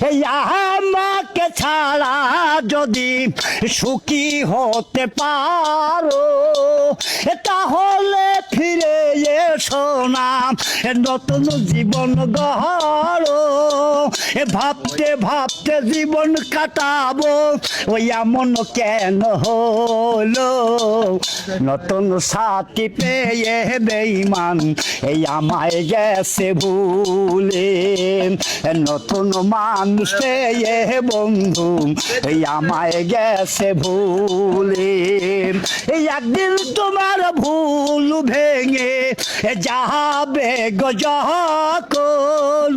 এই আমাকে ছাড়া যদি সুখী হতে পারো তাহলে ফিরে এসো না, নতুন জীবন গড়ো। ভাবতে ভাবতে জীবন কাটাবো, ওই এমন কেন হলো? নতুন সাথী পেয়ে বেঈমান এই আমায় গেছে ভুলে, নতুন মানুষ পেয়ে বন্ধু এই আমায় গেছে ভুলে। এই একদিন তোমার ভুল ভেঙে যাবে গো যখন,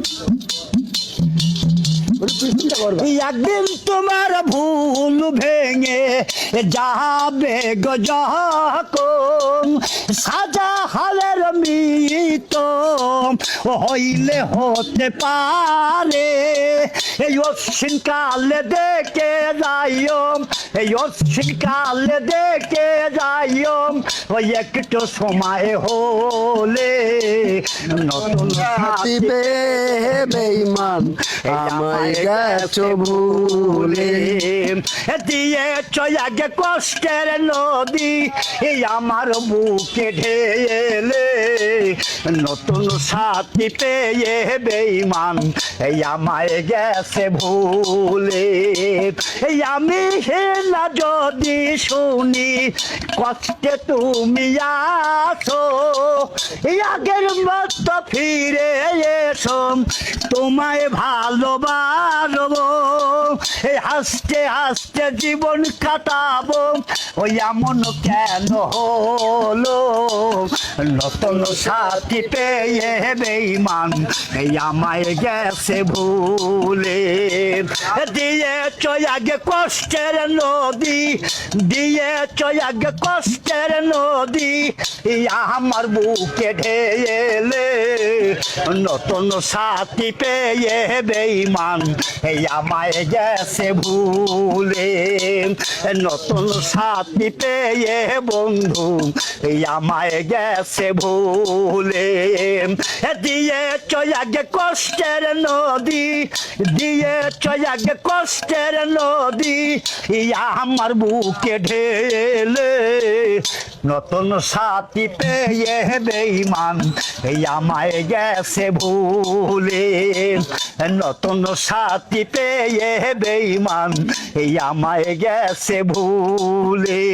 একদিন তোমার ভুল ভেঙে যাবে গো যখন, সাজা হালের মৃত হইলে হতে পারে। এই অশ্বিন কালে দেখে যাইও, এই অশ্বিন কালে দেখে যাইও, ওই একটু সময় হলে নতুন সাথী পেয়ে বেঈমান আমায় গেছো ভুলে। দিয়েছ আগে কষ্টের নদী এই আমার বুকে ঢেলে, নতুন সাথী পেয়ে বেঈমান এই আমায় গেছে ভুলে। এই আমি না যদি শুনি কষ্টে তুমি আছো, এই আগের মতো ফিরে এসো, তোমায় ভালোবাসবো। এই হাসতে হাসতে জীবন কাটাবো, ওই এমন কেন হলো? নতুন সাথী পেয়ে বেঈমান এই আমায় গেছে ভুলে। দিয়েছ আগে কষ্টের নদী, দিয়েছ আগে কষ্টের নদী এই আমার বুকে ঢেলে, নতুন সাথী পেয়ে বেঈমান এই আমায় গেছে ভুলে। নতুন সাথী পেয়ে বন্ধু এই আমায় গেছে ভুলে। দিয়েছ আগে কষ্টের নদী, দিয়েছ আগে কষ্টের নদী এই আমার বুকে ঢেলে, নতুন সাথী পেয়ে বেঈমান এই আমায় গেছে ভুলে। নতুন সাথী পেয়ে বেঈমান এই আমায় গেছে ভুলে।